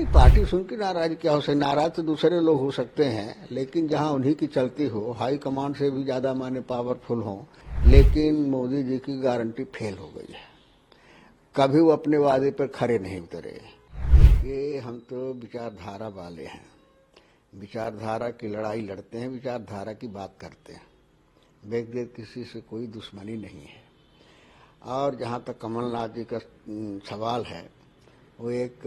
नहीं, पार्टी सुन के नाराज क्या हो सकते, नाराज तो दूसरे लोग हो सकते हैं, लेकिन जहां उन्हीं की चलती हो, हाई कमांड से भी ज्यादा माने पावरफुल हो, लेकिन मोदी जी की गारंटी फेल हो गई है। कभी वो अपने वादे पर खरे नहीं उतरे। ये हम तो विचारधारा वाले हैं, विचारधारा की लड़ाई लड़ते हैं, विचारधारा की बात करते हैं। व्यक्तिगत किसी से कोई दुश्मनी नहीं है। और जहाँ तक कमलनाथ जी का सवाल है, वो एक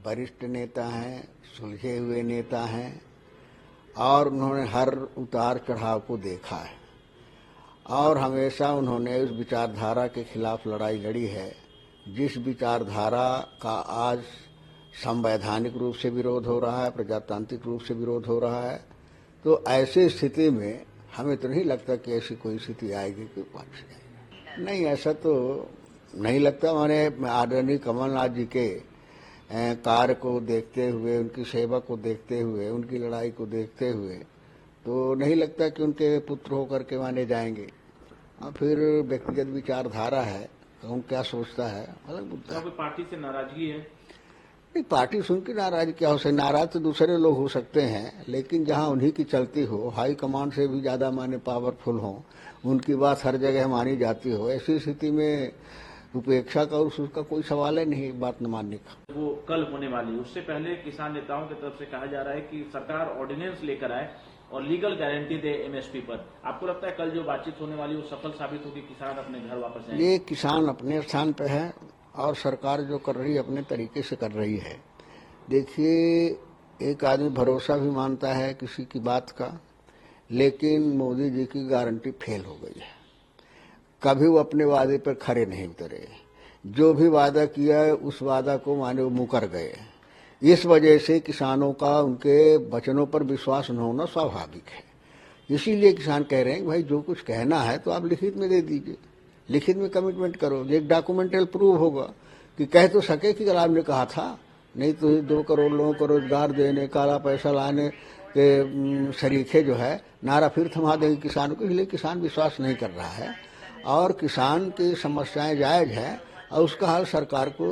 वरिष्ठ नेता हैं, सुलझे हुए नेता हैं, और उन्होंने हर उतार चढ़ाव को देखा है और हमेशा उन्होंने उस विचारधारा के खिलाफ लड़ाई लड़ी है जिस विचारधारा का आज संवैधानिक रूप से विरोध हो रहा है, प्रजातांत्रिक रूप से विरोध हो रहा है। तो ऐसी स्थिति में हमें तो नहीं लगता कि ऐसी कोई स्थिति आएगी कि पक्ष जाएगा। नहीं, ऐसा तो नहीं लगता। मैंने आदरणीय कमलनाथ जी के कार्य को देखते हुए, उनकी सेवा को देखते हुए, उनकी लड़ाई को देखते हुए तो नहीं लगता कि उनके पुत्र होकर के माने जाएंगे। और फिर व्यक्तिगत विचारधारा है, कौन क्या सोचता है अलग मुद्दा है। पार्टी से नाराजगी है? नहीं, पार्टी सुन के नाराज क्या हो सकते, नाराज तो दूसरे लोग हो सकते हैं, लेकिन जहां उन्हीं की चलती हो, हाई कमांड से भी ज्यादा माने पावरफुल हो, उनकी बात हर जगह मानी जाती हो, ऐसी स्थिति में उपेक्षा का और उसका कोई सवाल है नहीं, बात न मानने का। वो कल होने वाली, उससे पहले किसान नेताओं की तरफ से कहा जा रहा है कि सरकार ऑर्डिनेंस लेकर आए और लीगल गारंटी दे एमएसपी पर। आपको लगता है कल जो बातचीत होने वाली वो सफल साबित होगी, किसान अपने घर वापस जाएंगे? ये किसान अपने स्थान पे है और सरकार जो कर रही है अपने तरीके से कर रही है। देखिए, एक आदमी भरोसा भी मानता है किसी की बात का, लेकिन मोदी जी की गारंटी फेल हो गई है। कभी वो अपने वादे पर खरे नहीं उतरे। जो भी वादा किया है उस वादा को माने वो मुकर गए। इस वजह से किसानों का उनके वचनों पर विश्वास न होना स्वाभाविक है। इसीलिए किसान कह रहे हैं कि भाई जो कुछ कहना है तो आप लिखित में दे दीजिए, लिखित में कमिटमेंट करो, एक डॉक्यूमेंटल प्रूव होगा कि कह तो सके कि आपने कहा था। नहीं तो 2 करोड़ लोगों को रोजगार देने, काला पैसा लाने के शरीके जो है नारा फिर थमा देंगे किसानों को। इसलिए किसान विश्वास नहीं कर रहा है और किसान की समस्याएं जायज है और उसका हल सरकार को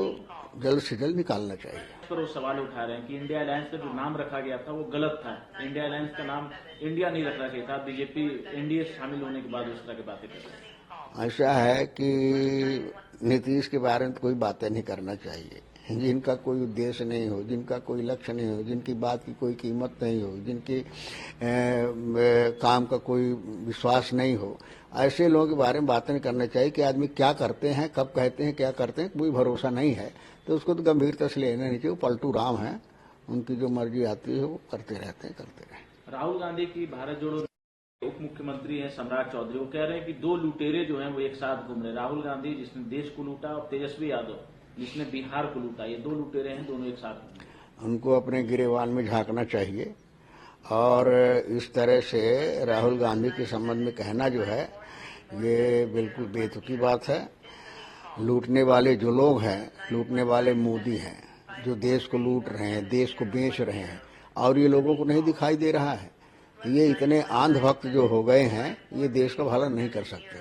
जल्द से जल्द निकालना चाहिए। पर वो सवाल उठा रहे हैं कि इंडिया अलायंस का जो नाम रखा गया था वो गलत था। इंडिया अलायंस का नाम इंडिया नहीं रखना चाहिए था। बीजेपी एनडीए शामिल होने के बाद उस तरह की बातें कर रहे हैं। ऐसा है कि नीतीश के बारे में कोई बातें नहीं करना चाहिए। जिनका कोई उद्देश्य नहीं हो, जिनका कोई लक्ष्य नहीं हो, जिनकी बात की कोई कीमत नहीं हो, जिनकी काम का कोई विश्वास नहीं हो, ऐसे लोगों के बारे में बातें नहीं करना चाहिए। कि आदमी क्या करते हैं, कब कहते हैं, क्या करते हैं, कोई भरोसा नहीं है तो उसको तो गंभीरता से लेना नहीं चाहिए। वो पलटू राम है, उनकी जो मर्जी आती है वो करते रहते हैं, करते रहे। राहुल गांधी की भारत जोड़ो उप मुख्यमंत्री हैं सम्राट चौधरी, वो कह रहे हैं कि 2 लुटेरे जो हैं वो एक साथ घूम रहे हैं। राहुल गांधी जिसने देश को लूटा और तेजस्वी यादव जिसने बिहार को लूटा, ये 2 लुटेरे हैं, दोनों एक साथ। उनको अपने गिरेबान में झांकना चाहिए। और इस तरह से राहुल गांधी के संबंध में कहना जो है ये बिल्कुल बेतुकी बात है। लूटने वाले जो लोग हैं, लूटने वाले मोदी हैं, जो देश को लूट रहे हैं, देश को बेच रहे हैं, और ये लोगों को नहीं दिखाई दे रहा है। ये इतने अंधभक्त जो हो गए हैं, ये देश का भला नहीं कर सकते।